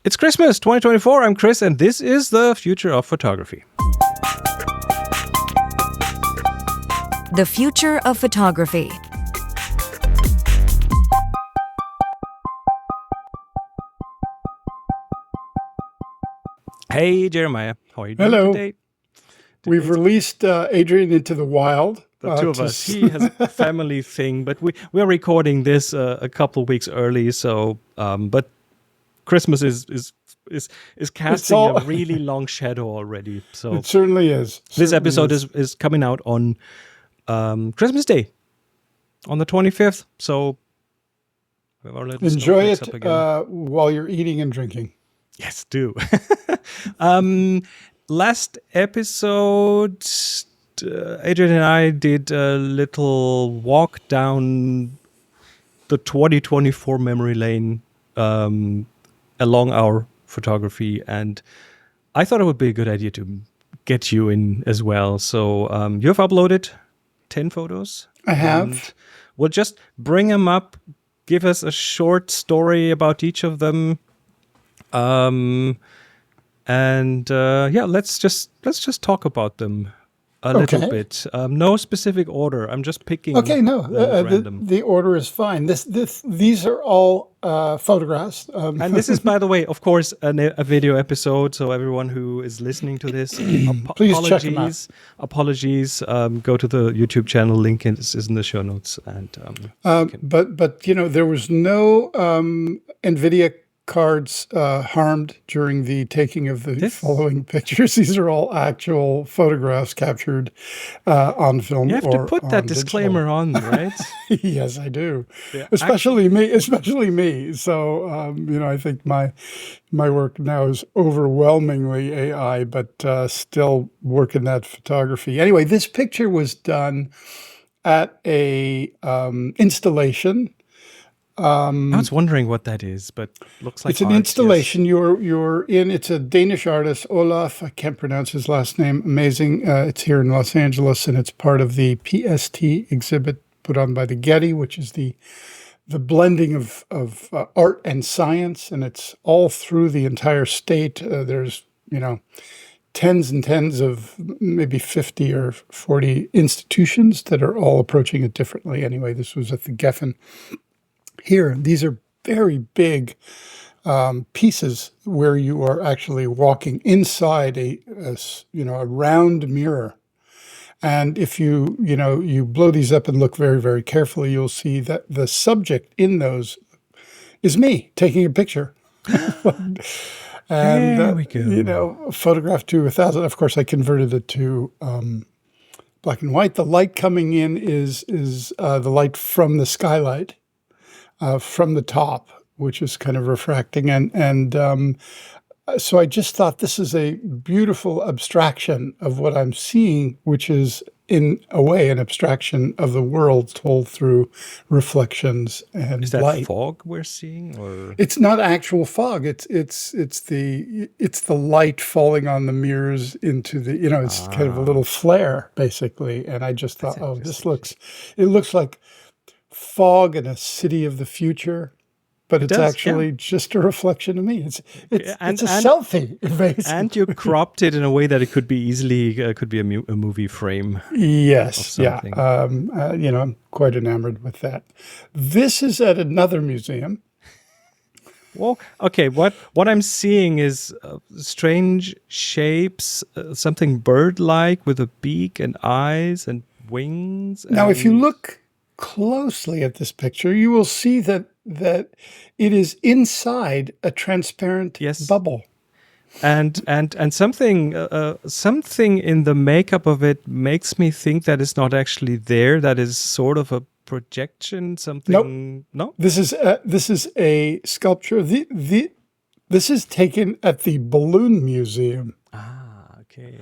It's Christmas 2024. I'm Chris, and this is the future of photography. The future of photography. Hey, Jeremiah. How are you doing Hello. today? We've released Adrian into the wild. The two of us. He has a family thing, but we're recording this a couple of weeks early. So, but Christmas is casting a really long shadow already. So it certainly is. This episode is coming out on Christmas Day, on the 25th. So enjoy it while you're eating and drinking. Yes, do. Last episode, Adrian and I did a little walk down the 2024 memory lane along our photography, and I thought it would be a good idea to get you in as well. So you have uploaded 10 photos. I have. We'll just bring them up, give us a short story about each of them. Let's just talk about them a little bit. No specific order. I'm just picking. Okay, no, random. the order is fine. These are all photographs. And this is, by the way, of course, a video episode. So everyone who is listening to this, please check them out. Apologies. Go to the YouTube channel. Link is in the show notes. And but there was no NVIDIA cards harmed during the taking of the following pictures. These are all actual photographs captured on film. You have to put that disclaimer on, right? Yes, I do. Yeah, especially me. So I think my work now is overwhelmingly AI, but still work in that photography. Anyway, this picture was done at a installation. I was wondering what that is, but looks like it's an installation. Yes. You're in. It's a Danish artist, Olaf. I can't pronounce his last name. Amazing. It's here in Los Angeles, and it's part of the PST exhibit put on by the Getty, which is the blending of art and science, and it's all through the entire state. There's tens and tens of maybe 50 or 40 institutions that are all approaching it differently. Anyway, this was at the Geffen. Here, these are very big pieces where you are actually walking inside a round mirror. And if you blow these up and look very, very carefully, you'll see that the subject in those is me taking a picture. And there we go. Photographed to 1,000. Of course, I converted it to black and white. The light coming in is the light from the skylight. From the top, which is kind of refracting. And so I just thought this is a beautiful abstraction of what I'm seeing, which is in a way an abstraction of the world told through reflections and light. Is that fog we're seeing, or it's not actual fog? It's the light falling on the mirrors into the it's kind of a little flare basically. And I just thought, it looks like fog in a city of the future, but it's actually just a reflection of me. It's a selfie, basically. And you cropped it in a way that it could be easily could be a movie frame. Yes, yeah. I'm quite enamored with that. This is at another museum. Well, okay. What I'm seeing is strange shapes, something bird-like with a beak and eyes and wings. Now, if you look closely at this picture, you will see that it is inside a transparent bubble, and something in the makeup of it makes me think that it's not actually there. That is sort of a projection. Something. Nope. No, this is a sculpture. This is taken at the Balloon Museum. Ah, okay.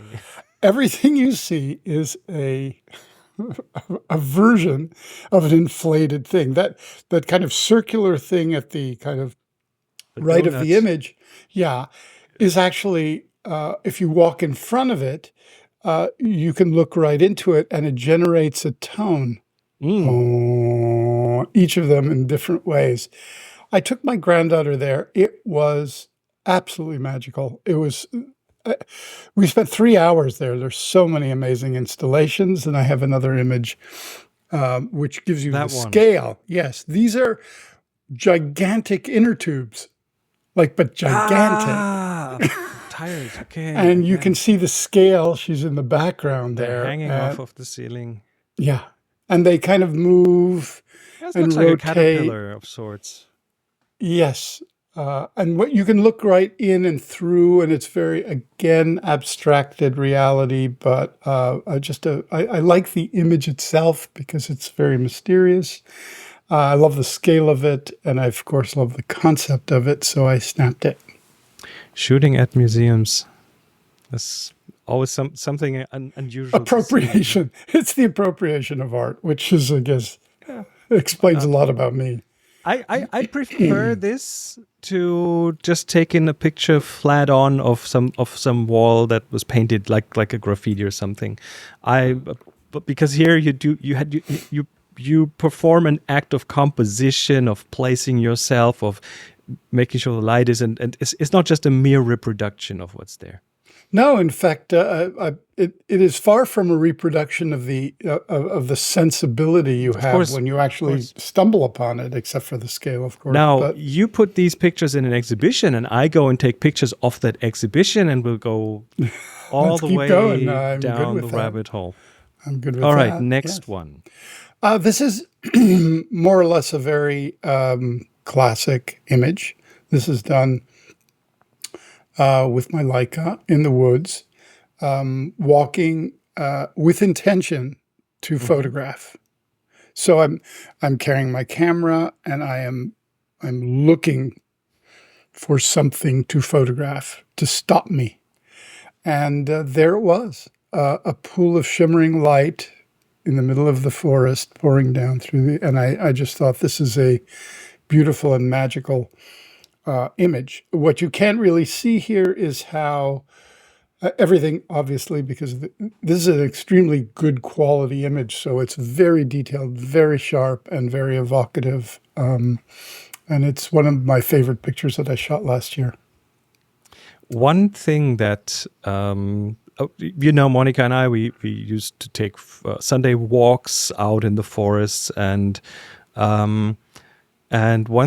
Everything you see is a version of an inflated thing. That kind of circular thing at the kind of right of the image, is actually, if you walk in front of it, you can look right into it, and it generates a tone. Each of them in different ways. I took my granddaughter there. It was absolutely magical. It was. We spent 3 hours there. There's so many amazing installations, and I have another image which gives you the That one. scale. Yes, these are gigantic inner tubes, but gigantic. Ah, tires. Okay. And you Okay. can see the scale. She's in the background They're there. hanging off of the ceiling. Yeah. And they kind of move That and looks like a rotate. caterpillar of sorts. Yes. And what you can look right in and through, and it's very, again, abstracted reality, but I like the image itself because it's very mysterious. I love the scale of it, and I, of course, love the concept of it, so I snapped it. Shooting at museums. That's always something unusual. Appropriation. It's the appropriation of art, which is, I guess, explains a lot about me. I prefer this to just taking a picture flat on of some wall that was painted like a graffiti or something. But because here you perform an act of composition, of placing yourself, of making sure the light is, and it's not just a mere reproduction of what's there. No, in fact, it is far from a reproduction of the sensibility you have course, when you actually stumble upon it, except for the scale, of course. Now, But you put these pictures in an exhibition, and I go and take pictures of that exhibition, and we'll go all the keep way going. I'm good down with the that. rabbit hole. I'm good with All that. right, next yes. one. This is more or less a very classic image. This is done with my Leica in the woods, walking with intention to photograph. So I'm carrying my camera, and I'm looking for something to photograph to stop me. And there it was, a pool of shimmering light in the middle of the forest pouring down through and I just thought this is a beautiful and magical image. What you can't really see here is how everything, obviously, because this is an extremely good quality image, so it's very detailed, very sharp, and very evocative. And it's one of my favorite pictures that I shot last year. One thing that Monica and I, we used to take Sunday walks out in the forests, and one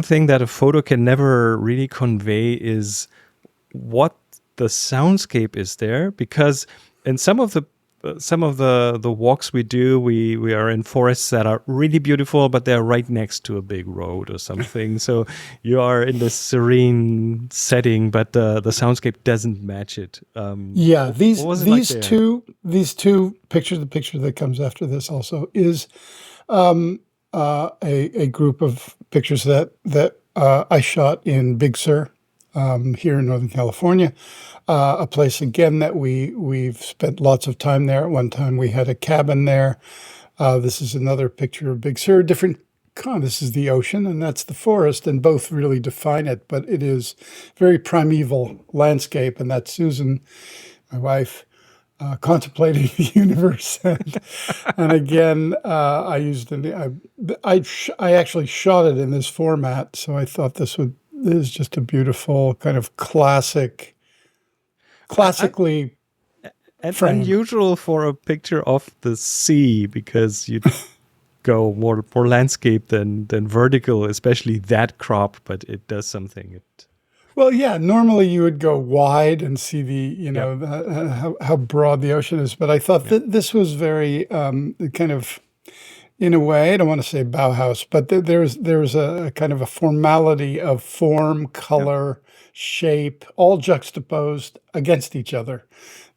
thing that a photo can never really convey is what the soundscape is there, because in some of the walks we do, we are in forests that are really beautiful, but they're right next to a big road or something. So you are in this serene setting, but the soundscape doesn't match it. Yeah, these like two pictures. The picture that comes after this also is a group of pictures that I shot in Big Sur. Here in Northern California, a place again that we've spent lots of time there. At one time we had a cabin there. This is another picture of Big Sur, different this is the ocean and that's the forest, and both really define it, but it is very primeval landscape, and that's Susan, my wife, contemplating the universe. And again, I used I actually shot it in this format, so I thought this is just a beautiful kind of classically and framed. unusual for a picture of the sea, because you go more landscape than vertical, especially that crop, but it does something. Well, yeah, normally you would go wide and see how broad the ocean is, but I thought that this was very kind of, in a way, I don't want to say Bauhaus, but there's a kind of a formality of form, color, shape, all juxtaposed against each other.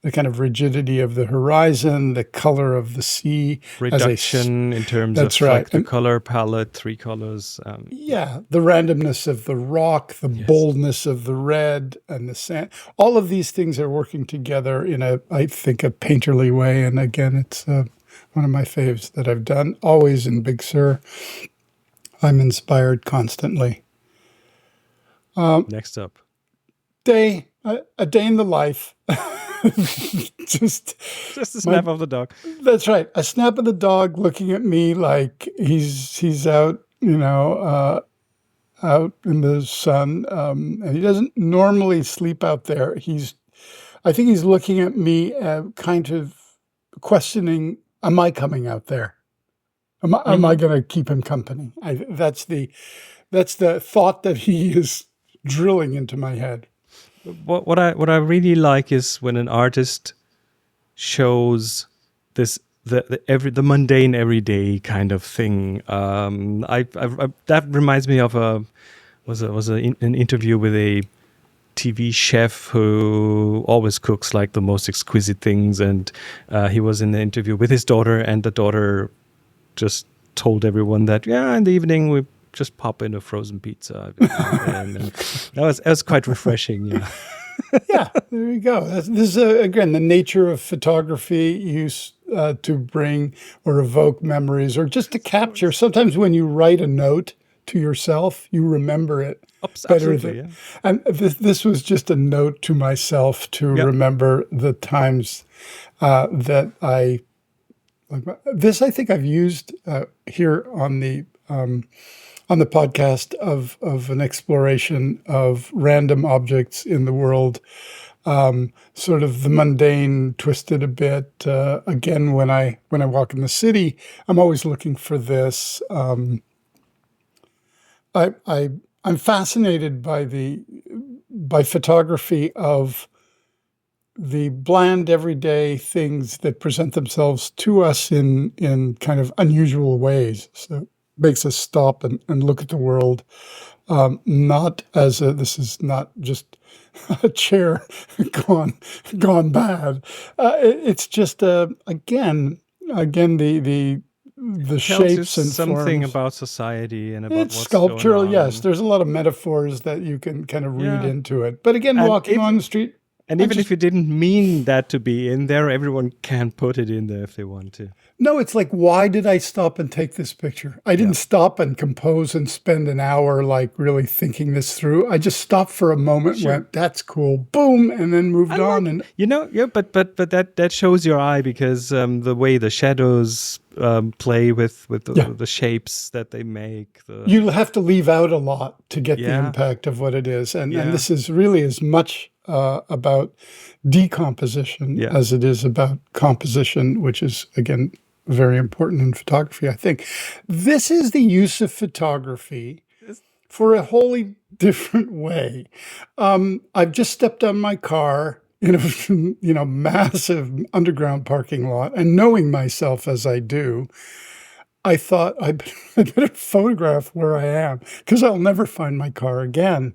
The kind of rigidity of the horizon, the color of the sea. Reduction in terms of like the color palette, 3 colors. The randomness of the rock, the boldness of the red and the sand. All of these things are working together in I think, a painterly way. And again, it's one of my faves that I've done, always in Big Sur. I'm inspired constantly. Next up. A day in the life. just a snap of the dog. That's right. A snap of the dog looking at me like he's out, out in the sun, and he doesn't normally sleep out there. I think he's looking at me, kind of questioning, am I coming out there? Am I going to keep him company? That's the thought that he is drilling into my head. What I really like is when an artist shows this the mundane everyday kind of thing. That reminds me of an interview with a TV chef who always cooks like the most exquisite things, and he was in the interview with his daughter, and the daughter just told everyone that in the evening we just pop in a frozen pizza, and that was quite refreshing. Yeah. Yeah, there you go. This is, again, the nature of photography used to bring or evoke memories, or just to capture. Sometimes when you write a note to yourself, you remember it better. And this was just a note to myself to remember the times that I like. This I think I've used here on the podcast of an exploration of random objects in the world, sort of the mundane, twisted a bit. Again, when I walk in the city, I'm always looking for this. I'm fascinated by photography of the bland, everyday things that present themselves to us in kind of unusual ways. So makes us stop and look at the world, not as this is not just a chair gone bad. It's just again the shapes and something forms. about society and about It's what's sculptural. going on. Yes, there's a lot of metaphors that you can kind of read into it. But again, walking on the street. And even if you didn't mean that to be in there, everyone can put it in there if they want to. No, it's like, why did I stop and take this picture? I didn't stop and compose and spend an hour like really thinking this through. I just stopped for a moment, went, that's cool, boom, and then moved on. And but that shows your eye, because the way the shadows play with the shapes that they make. You have to leave out a lot to get the impact of what it is. And this is really as much about decomposition as it is about composition, which is, again, very important in photography, I think. This is the use of photography for a wholly different way. I've just stepped on my car in a massive underground parking lot, and knowing myself as I do, I thought I better photograph where I am, because I'll never find my car again.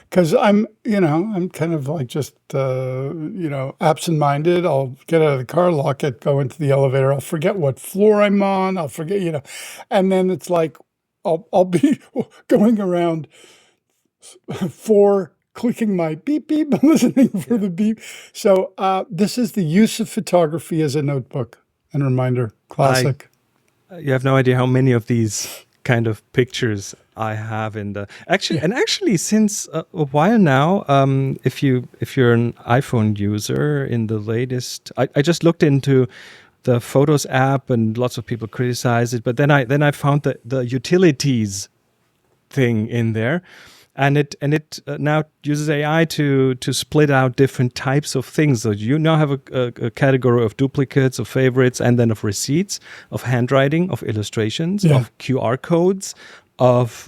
Because I'm kind of like just, absent-minded. I'll get out of the car, lock it, go into the elevator. I'll forget what floor I'm on. I'll forget, and then it's like I'll be going around clicking my beep, beep, listening for the beep. So this is the use of photography as a notebook and reminder. Classic. You have no idea how many of these kind of pictures I have in the actually since a while now. If you're an iPhone user, in the latest, I just looked into the Photos app, and lots of people criticize it. But then I found the utilities thing in there, and it now uses AI to split out different types of things. So you now have a category of duplicates, of favorites, and then of receipts, of handwriting, of illustrations, of QR codes, of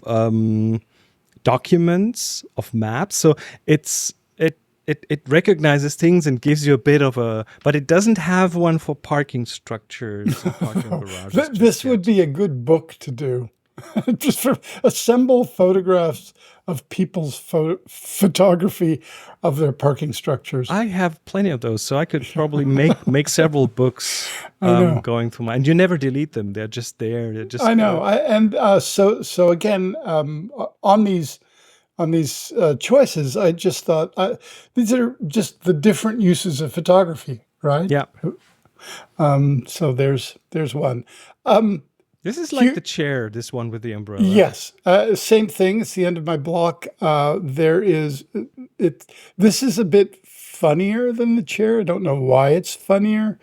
documents, of maps. So it recognizes things and gives you a bit of but it doesn't have one for parking structures. Parking garages. This would be a good book to do. Just for assemble photographs of people's photography of their parking structures. I have plenty of those, so I could probably make several books going through and you never delete them. They're just there. They're just. I know. So again, on these choices, I just thought these are just the different uses of photography, right? Yeah. So there's one. This is like the chair, this one with the umbrella. Yes. Same thing. It's the end of my block. This is a bit funnier than the chair. I don't know why it's funnier.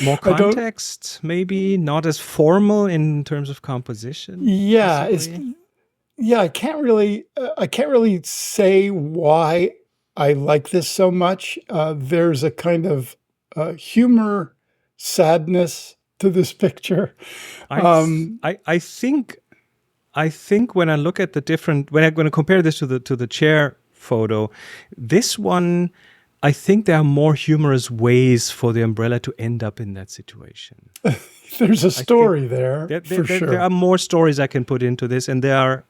More context, maybe not as formal in terms of composition. Yeah. Yeah, I can't really say why I like this so much. There's a kind of humor, sadness to this picture. Um, I think when I look at the different, when I'm going to compare this to the chair photo, this one, I think there are more humorous ways for the umbrella to end up in that situation. there's a I think story there for there are sure. more stories I can put into this, and they are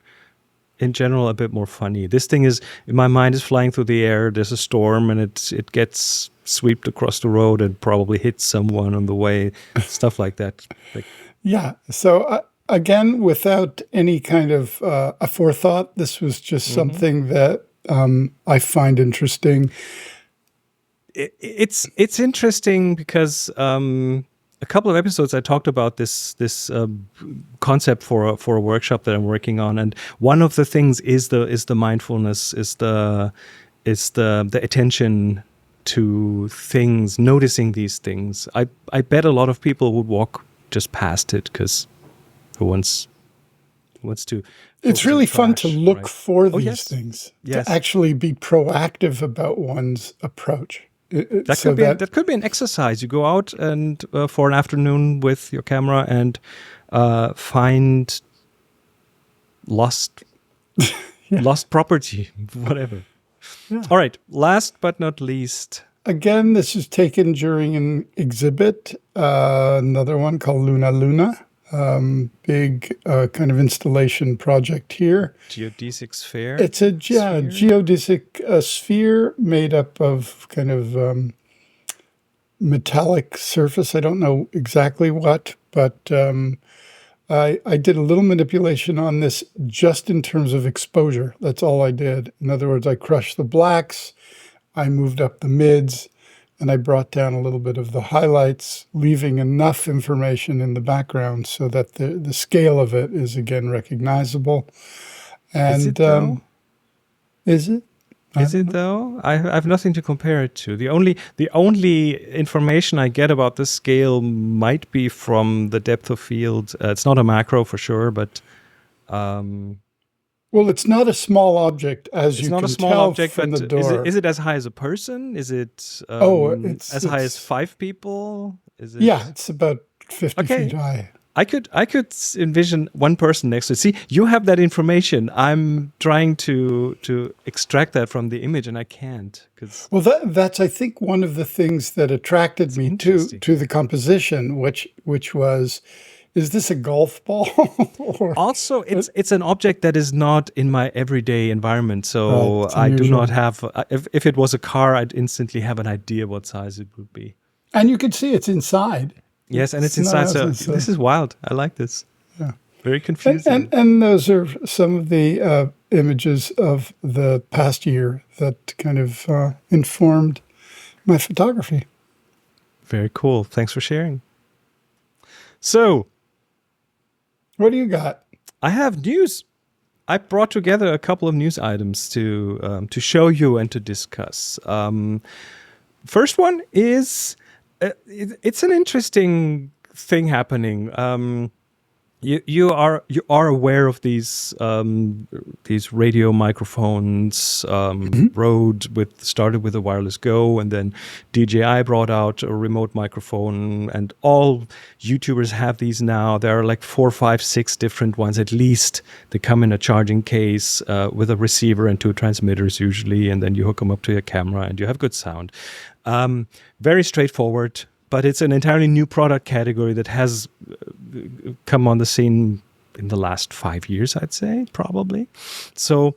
in general a bit more funny. This thing is, my mind is flying through the air. There's a storm, and it gets swept across the road and probably hits someone on the way. Stuff like that. Like, Yeah. So again, without any kind of a forethought, this was just mhm. something that I find interesting. It's interesting because a couple of episodes I talked about this concept for a workshop that I'm working on, and one of the things is the mindfulness, is the attention to things, noticing these things. I bet a lot of people would walk just past it because who wants to It's focus on really fun to trash, look right? for Oh these yes, things, to yes. actually be proactive about one's approach. That So could be that that could be an exercise. You go out and for an afternoon with your camera and find lost yeah, lost property, whatever. yeah. All right. Last but not least, Again, this is taken during an exhibit, another one called Luna Luna. Big kind of installation project here. geodesic sphere. It's a Sphere. geodesic sphere made up of kind of metallic surface. I don't know exactly what, but I did a little manipulation on this just in terms of exposure. That's all I did. In other words, I crushed the blacks, I moved up the mids, and I brought down a little bit of the highlights, leaving enough information in the background so that the scale of it is again recognizable. Is And it though? is it? I Is don't it know. though? I have nothing to compare it to. The only information I get about this scale might be from the depth of field. It's not a macro for sure, but um, Well, it's not a small object, as it's you not a can small tell object, from but the is it door. is it as high as a person? Is it Oh, as high as five people? Is yeah, it it's about 50 feet okay? high. I could envision one person next to it. See, you have that information. I'm trying to extract that from the image, and I can't because Well, that's I think one of the things that attracted it's me interesting. to the composition, which was, is this a golf ball or Also, it's an object that is not in my everyday environment, right? so It's I do not unusual, have. If it was a car, I'd instantly have an idea what size it would be. and you can see it's inside. Yes, and it's It's not inside. as So inside. this is wild. I like this. Yeah, Very and confusing. those are some of the images of the past year that kind of informed my photography. Very cool. Thanks for sharing. So What do you got? I have news. I brought together a couple of news items to show you and to discuss. First one is it's an interesting thing happening. You are aware of these radio microphones. Rode started with a wireless Go, and then DJI brought out a remote microphone, and all YouTubers have these now. There are like 4, 5, 6 different ones at least. They come in a charging case with a receiver and 2 transmitters usually, and then you hook them up to your camera, and you have good sound. Very straightforward. But it's an entirely new product category that has come on the scene in the last 5 years, I'd say, probably. So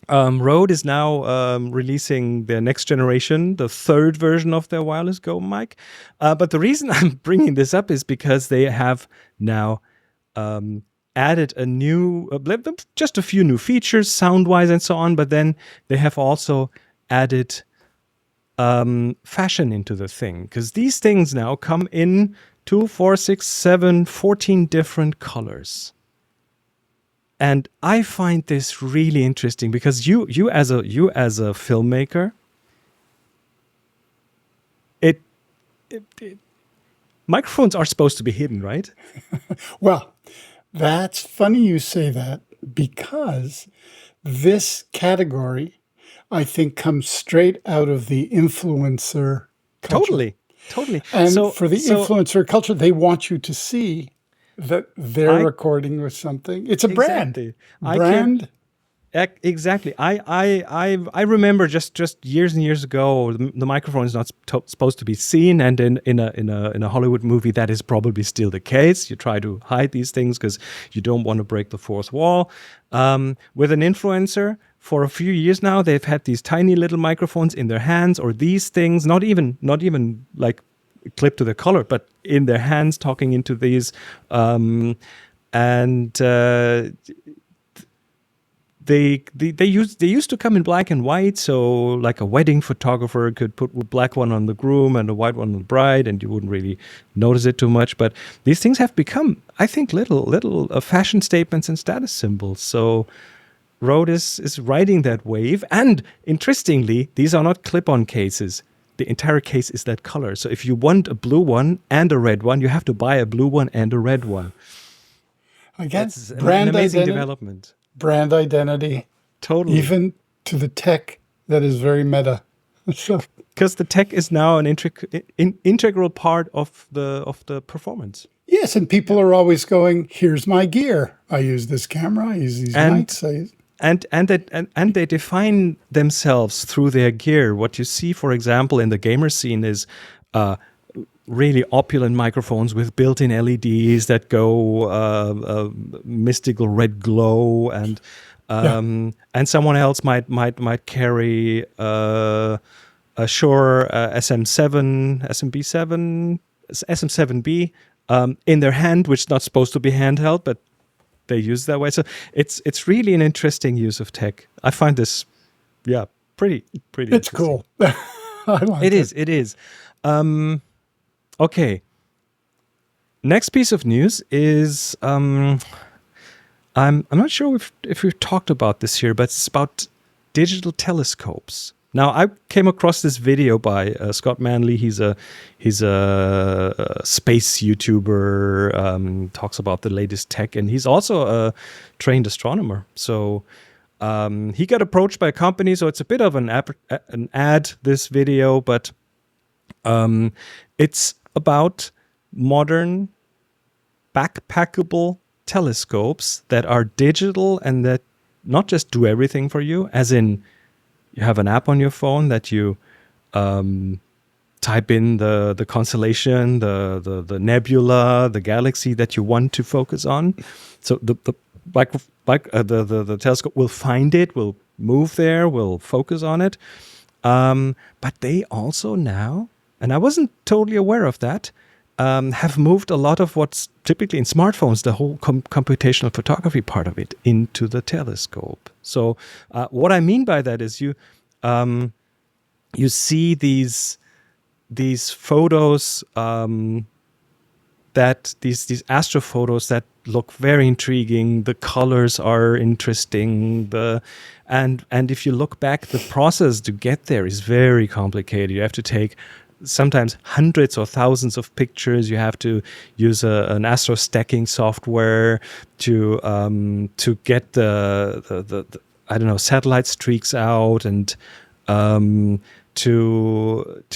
Rode is now releasing their next generation, the third version of their wireless Go mic. But the reason I'm bringing this up is because they have now added a new, just a few new features, sound-wise and so on. But then they have also added fashion into the thing, because these things now come in 2, 4, 6, 7, 14 different colors. And I find this really interesting because you as a filmmaker, it microphones are supposed to be hidden, right? Well, that's funny you say that. because this category, I think, comes straight out of the influencer culture. Totally. And So, for the influencer culture, they want you to see that they're I recording with something. It's a brand. exactly. I can't Brand. exactly. I remember just years and years ago, the microphone is not supposed to be seen, and in a Hollywood movie, that is probably still the case. You try to hide these things because you don't want to break the fourth wall. With an influencer, for a few years now, they've had these tiny little microphones in their hands, or these things, not even like clipped to the collar, but in their hands, talking into these, and. They used to come in black and white, so like a wedding photographer could put a black one on the groom and a white one on the bride, and you wouldn't really notice it too much. But these things have become, I think, little fashion statements and status symbols. So Rode is riding that wave, and interestingly, these are not clip-on cases. The entire case is that color. So if you want a blue one and a red one, you have to buy a blue one and a red one. Again, That's an brand amazing identity. development. Brand identity, Totally. even to the tech that is very meta. So, Because the tech is now an integral part of the performance. yes, and people are always going, here's my gear. I use this camera, I use these And mics. and they define themselves through their gear. What you see, for example, in the gamer scene is really opulent microphones with built-in LEDs that go mystical red glow, and someone else might carry a Shure SM7B in their hand, which is not supposed to be handheld, but they use that way. So it's really an interesting use of tech. I find this, pretty. It's cool. I like it. It is. Okay. Next piece of news is I'm not sure if we've talked about this here, but it's about digital telescopes. Now, I came across this video by Scott Manley. He's a space YouTuber, talks about the latest tech, and he's also a trained astronomer. So he got approached by a company, so it's a bit of an ad, this video, but it's about modern backpackable telescopes that are digital and that not just do everything for you, as in you have an app on your phone that you type in the constellation, the nebula, the galaxy that you want to focus on. So the telescope will find it, will move there, will focus on it. But they also now, and I wasn't totally aware of that, have moved a lot of what's typically in smartphones, the whole computational photography part of it, into the telescope. So what I mean by that is you see these photos, these astro photos that look very intriguing. The colors are interesting. And if you look back, the process to get there is very complicated. You have to take sometimes hundreds or thousands of pictures. You have to use an astro stacking software to get the I don't know, satellite streaks out, and to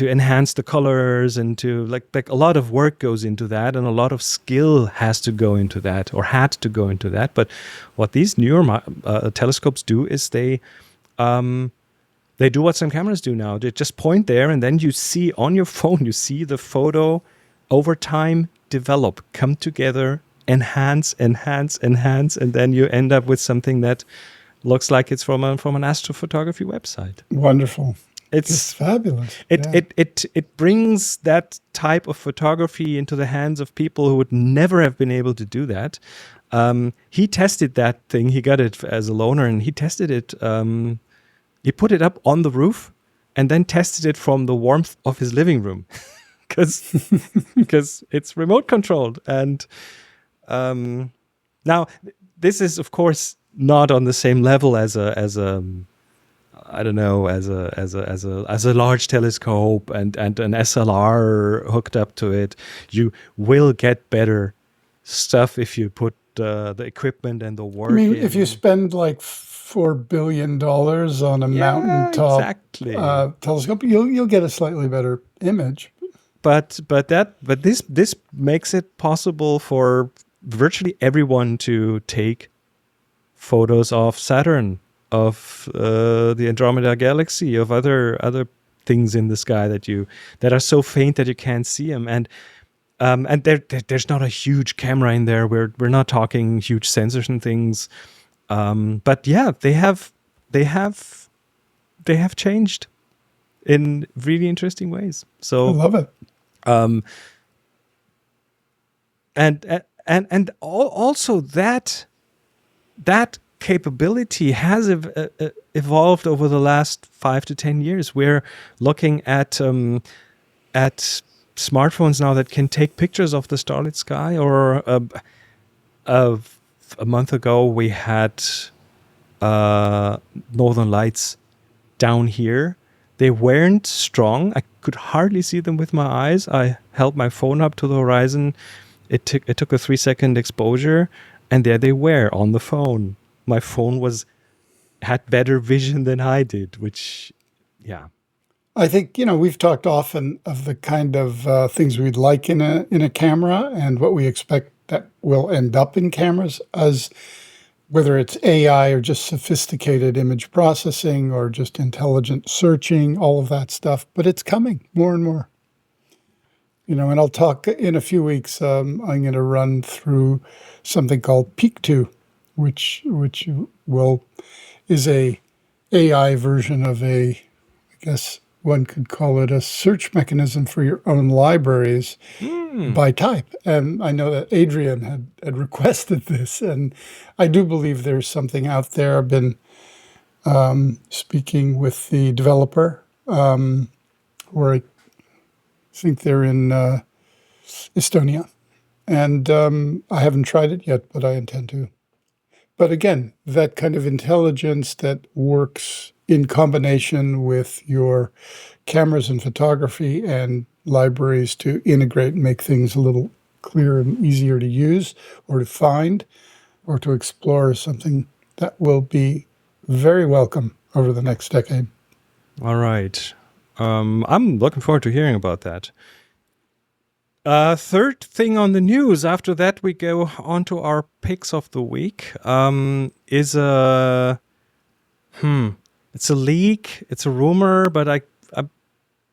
enhance the colors, and to like a lot of work goes into that, and a lot of skill has to go into that, or had to go into that. But what these newer telescopes do is they do what some cameras do now. They just point there, and then you see on your phone, you see the photo over time develop, come together, enhance, and then you end up with something that looks like it's from an astrophotography website. Wonderful. It's fabulous. It brings that type of photography into the hands of people who would never have been able to do that. He tested that thing. He got it as a loaner, and he tested it. He put it up on the roof and then tested it from the warmth of his living room because it's remote controlled. And now this is, of course, not on the same level as a large telescope and an SLR hooked up to it. You will get better stuff if you put the equipment and the work. I mean, if you spend like $4 billion on a mountaintop exactly. telescope, you'll get a slightly better image. But this makes it possible for virtually everyone to take photos of Saturn, of the Andromeda Galaxy, of other things in the sky that are so faint that you can't see them. And there's not a huge camera in there. We're not talking huge sensors and things. But yeah, they have changed in really interesting ways. So I love it. And also that capability has evolved over the last 5 to 10 years. We're looking at smartphones now that can take pictures of the starlit sky. Or a month ago, we had northern lights down here. They weren't strong. I could hardly see them with my eyes. I held my phone up to the horizon. It took a 3-second exposure, and there they were on the phone. My phone had better vision than I did, which, yeah. I think, we've talked often of the kind of things we'd like in a camera and what we expect that will end up in cameras, as whether it's AI or just sophisticated image processing or just intelligent searching, all of that stuff. But it's coming more and more. And I'll talk in a few weeks. I'm going to run through something called Peak 2, which is a AI version of I guess one could call it a search mechanism for your own libraries by type. And I know that Adrian had requested this, and I do believe there's something out there. I've been speaking with the developer, where I think they're in Estonia. And I haven't tried it yet, but I intend to. But again, that kind of intelligence that works in combination with your cameras and photography and libraries to integrate and make things a little clearer and easier to use or to find or to explore is something that will be very welcome over the next decade. All right. I'm looking forward to hearing about that. Third thing on the news, after that we go on to our picks of the week, is it's a leak, it's a rumor, but I'm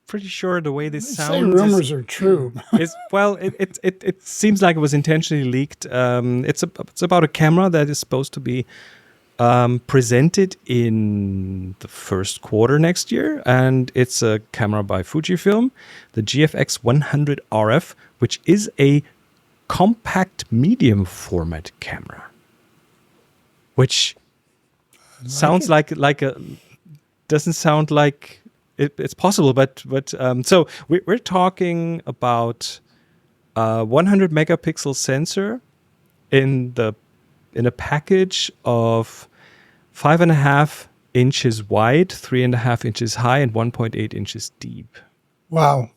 pretty sure the way this sounds... Say rumors are true. It seems like it was intentionally leaked. It's about a camera that is supposed to be presented in the first quarter next year, and it's a camera by Fujifilm, the GFX 100 RF, which is a compact medium format camera, which sounds like a doesn't sound like it's possible, but so we're talking about 100 megapixel sensor in a package of 5.5 inches wide, 3.5 inches high, and 1.8 inches deep. Wow.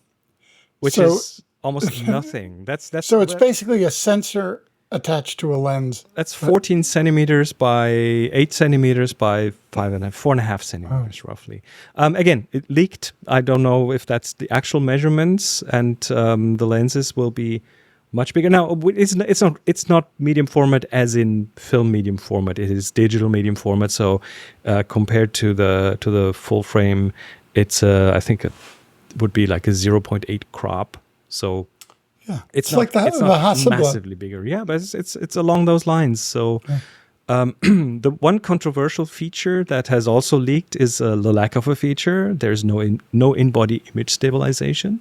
Which is almost nothing. That's so it's basically a sensor attached to a lens. That's 14 centimeters by 8 centimeters by 4.5 centimeters, roughly. Again, it leaked. I don't know if that's the actual measurements, and the lenses will be much bigger. Now, it's not medium format as in film medium format. It is digital medium format. So compared to the full frame, it's I think it would be like a 0.8 crop. So yeah, it's like the Hasselblad. Massively bigger. Yeah, but it's along those lines. So the one controversial feature that has also leaked is the lack of a feature. There's no in-body image stabilization,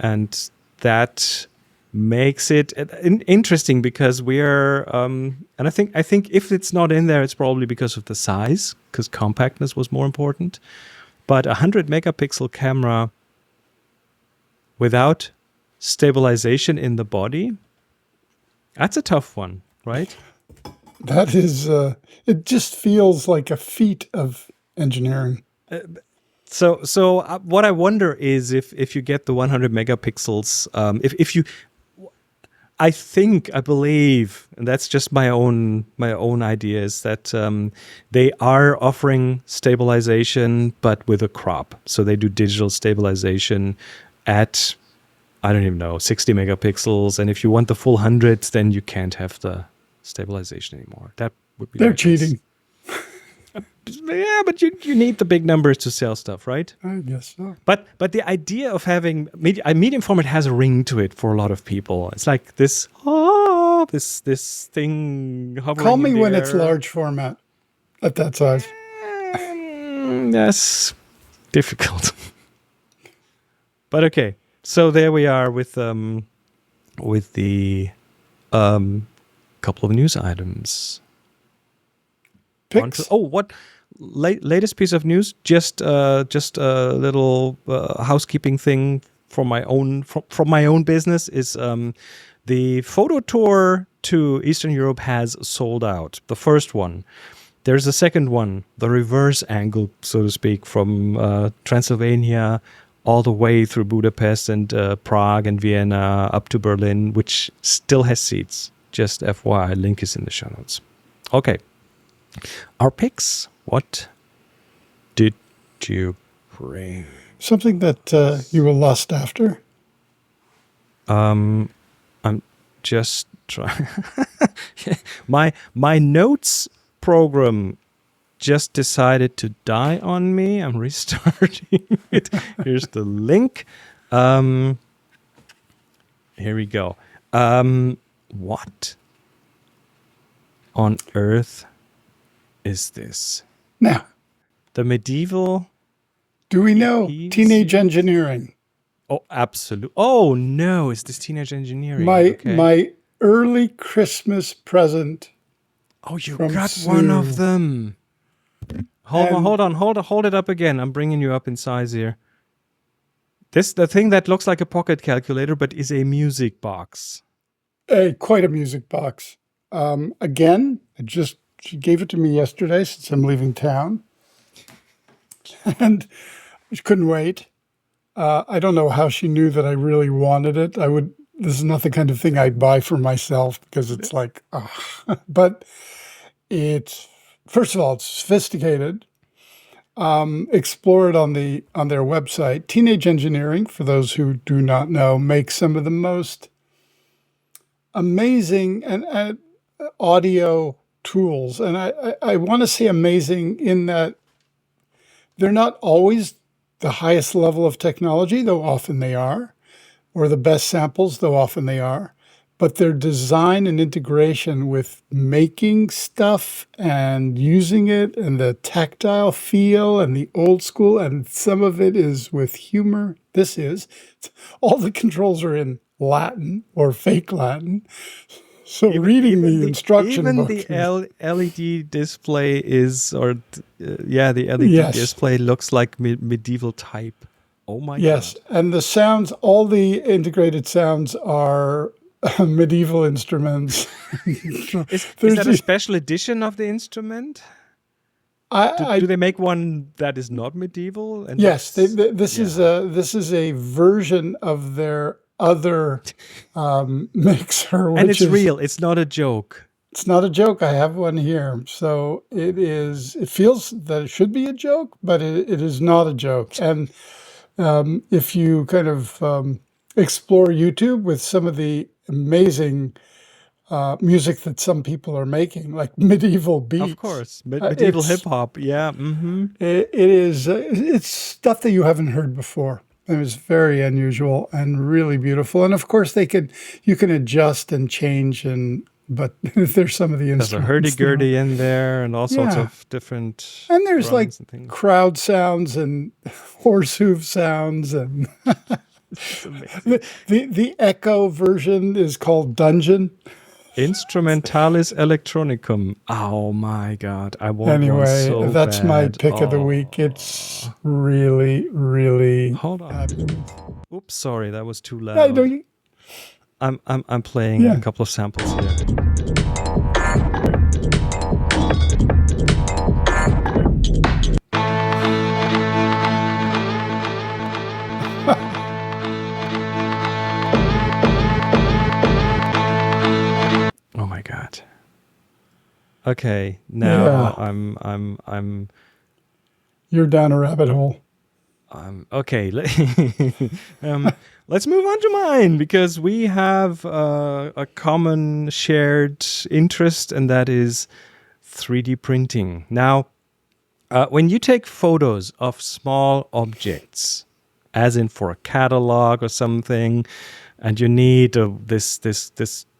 and that makes it interesting because we are, and I think if it's not in there, it's probably because of the size, because compactness was more important. But 100 megapixel camera without stabilization in the body, that's a tough one, right? That is, it just feels like a feat of engineering. So what I wonder is if you get the 100 megapixels, if you, I believe, and that's just my own idea, is that they are offering stabilization, but with a crop. So they do digital stabilization at, I don't even know, 60 megapixels. And if you want the full 100, then you can't have the stabilization anymore. That would be They're my guess. cheating. Yeah, but you need the big numbers to sell stuff, right? I guess so. But the idea of having a medium format has a ring to it for a lot of people. It's like this this thing hovering. Call me in the when air. it's large format at that size. That's difficult. But okay, so there we are with the couple of news items. Picks. What latest piece of news? Just a little housekeeping thing from my own business is the photo tour to Eastern Europe has sold out. The first one. There's a second one, the reverse angle, so to speak, from Transylvania all the way through Budapest and Prague and Vienna up to Berlin, which still has seats. Just FYI, link is in the show notes. Okay. Our picks. What did you bring? Something that you will lust after. I'm just trying. my notes program just decided to die on me. I'm restarting it. Here's the link. Here we go. What on earth is this? Now, The medieval. do we know EP teenage series? engineering? Oh, absolutely. Oh no, is this teenage engineering? My Okay. my early Christmas present. Oh, you from got one Sue. of them. Hold on, hold it up again. I'm bringing you up in size here. The thing that looks like a pocket calculator, but is a music box. Quite a music box. Again, she gave it to me yesterday since I'm leaving town, and I couldn't wait. I don't know how she knew that I really wanted it. This is not the kind of thing I'd buy for myself because it's like, but it's, first of all, it's sophisticated. Explore it on their website. Teenage Engineering, for those who do not know, makes some of the most amazing and audio tools. And I want to say amazing in that they're not always the highest level of technology, though often they are, or the best samples, though often they are. But their design and integration with making stuff and using it and the tactile feel and the old school, and some of it is with humor. All the controls are in Latin or fake Latin. So reading the instruction book. Even the LED display is, the LED Yes. display looks like medieval type. Oh my Yes, God. and the sounds, all the integrated sounds are medieval instruments. Is There's that a the- special edition of the instrument? I Do they make one that is not medieval? And yes, that's- this is a version of their other mixer, which and it's is real. It's not a joke. It's not a joke. I have one here, so it is. It feels that it should be a joke, but it is not a joke. And if you kind of explore YouTube with some of the amazing music that some people are making, like medieval beats. Of course, medieval it's- hip hop. Yeah. Mm-hmm. It is. It's stuff that you haven't heard before. It was very unusual and really beautiful. And of course, you can adjust and change, but there's some of the There's a instruments. hurdy-gurdy in there and all sorts Yeah. of different. And there's like drums and things. crowd sounds and horse hoof sounds, and It's amazing. the echo version is called Dungeon. Instrumentalis Electronicum. Oh my God. I want one Anyway, so that's my bad. pick of the Oh. week. It's really, really. Hold on. Oops, sorry, that was too loud. I don't- I'm playing Yeah. a couple of samples here. Okay, now Yeah. I'm You're down a rabbit hole. okay. Let's move on to mine because we have a common shared interest, and that is 3D printing. Now, when you take photos of small objects, as in for a catalog or something, and you need this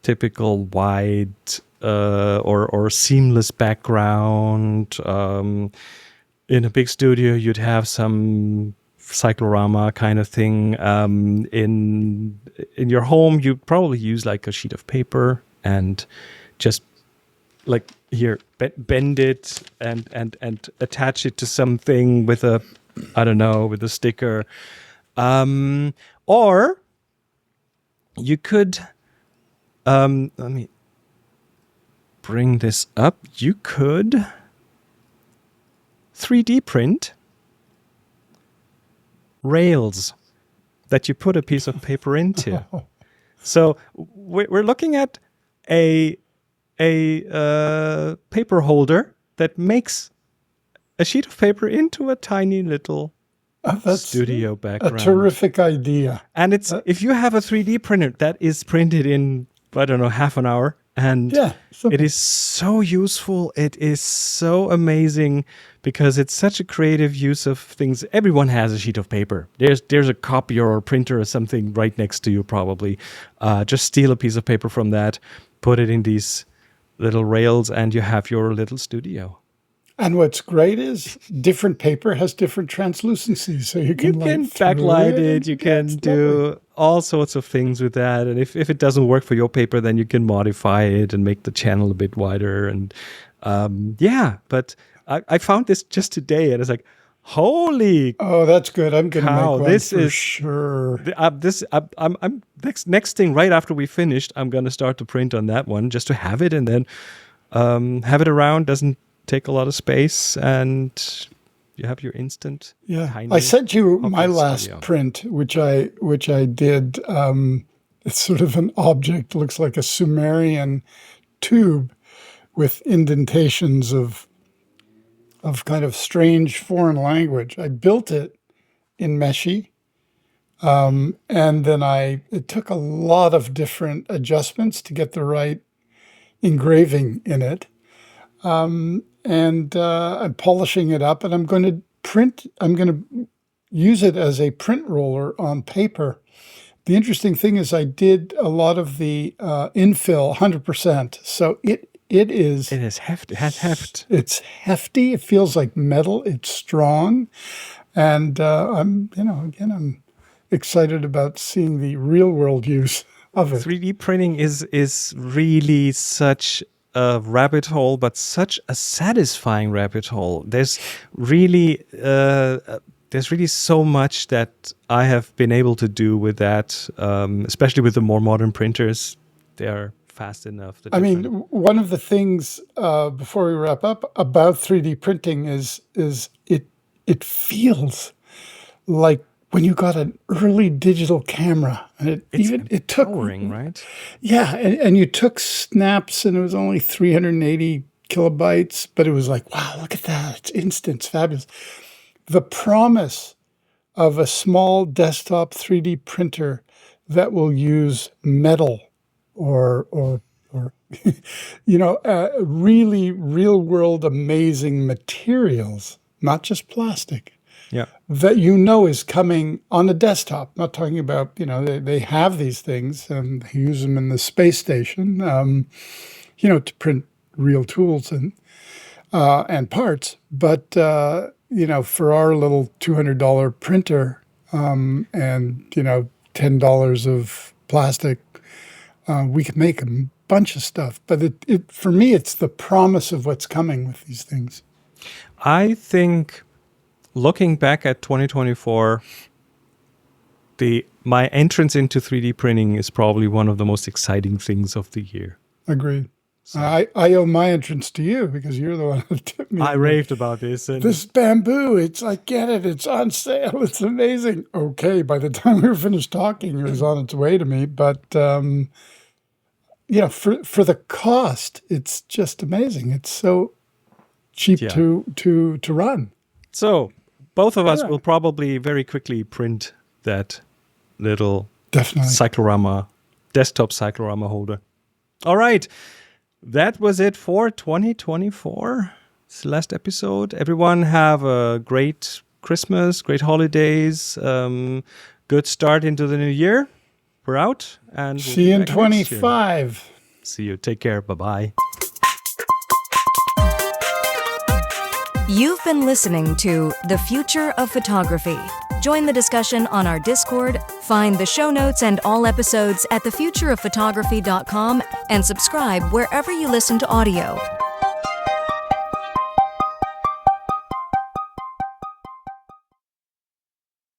typical wide or seamless background. In a big studio, you'd have some cyclorama kind of thing. In your home, you'd probably use like a sheet of paper and just like here bend it and attach it to something with a, I don't know, with a sticker. Or you could let me bring this up. You could 3D print rails that you put a piece of paper into. So we're looking at a paper holder that makes a sheet of paper into a tiny little That's studio a background. terrific idea. And it's if you have a 3D printer that is printed in, I don't know, half an hour, and it is so useful. It is so amazing because it's such a creative use of things. Everyone has a sheet of paper. There's a copier or printer or something right next to you probably. Just steal a piece of paper from that, put it in these little rails, and you have your little studio. And what's great is different paper has different translucencies, so you can backlight it. You can do all sorts of things with that. And if it doesn't work for your paper, then you can modify it and make the channel a bit wider. And but I found this just today, and it's like, holy! Oh, that's good. I'm going to make one this for is sure. I'm next thing right after we finished, I'm going to start to print on that one just to have it, and then have it around. Doesn't take a lot of space, and you have your instant. Yeah, I sent you my last print, which I did. It's sort of an object, looks like a Sumerian tube with indentations of kind of strange foreign language. I built it in Meshi, and then it took a lot of different adjustments to get the right engraving in it. And I'm polishing it up, and I'm going to use it as a print roller on paper. The interesting thing is I did a lot of the infill 100%. So it has heft. It's hefty. It feels like metal. It's strong. And I'm excited about seeing the real world use of it. 3D printing is really such a rabbit hole, but such a satisfying rabbit hole. There's really so much that I have been able to do with that, especially with the more modern printers. They are fast enough. I mean, one of the things before we wrap up about 3D printing is it feels like when you got an early digital camera, and it took empowering, right? Yeah, and you took snaps, and it was only 380 kilobytes, but it was like, wow, look at that! It's instant, it's fabulous. The promise of a small desktop 3D printer that will use metal or really real world amazing materials, not just plastic. Yeah, that is coming on a desktop. Not talking about, they have these things and they use them in the space station, to print real tools and parts. But, for our little $200 printer and, $10 of plastic, we can make a bunch of stuff. But for me, it's the promise of what's coming with these things. I think, looking back at 2024, my entrance into 3D printing is probably one of the most exciting things of the year. Agreed. So, I owe my entrance to you because you're the one who tipped me. I raved about this. This bamboo, it's like, get it, it's on sale, it's amazing. Okay, by the time we were finished talking, it was on its way to me. But for the cost, it's just amazing. It's so cheap Yeah. to run. So both of us Yeah. will probably very quickly print that little Definitely. desktop cyclorama holder. All right. That was it for 2024. It's the last episode. Everyone have a great Christmas, great holidays, good start into the new year. We're out, and we'll See be you in back next year. 25. See you. Take care. Bye-bye. You've been listening to The Future of Photography. Join the discussion on our Discord, find the show notes and all episodes at thefutureofphotography.com, and subscribe wherever you listen to audio.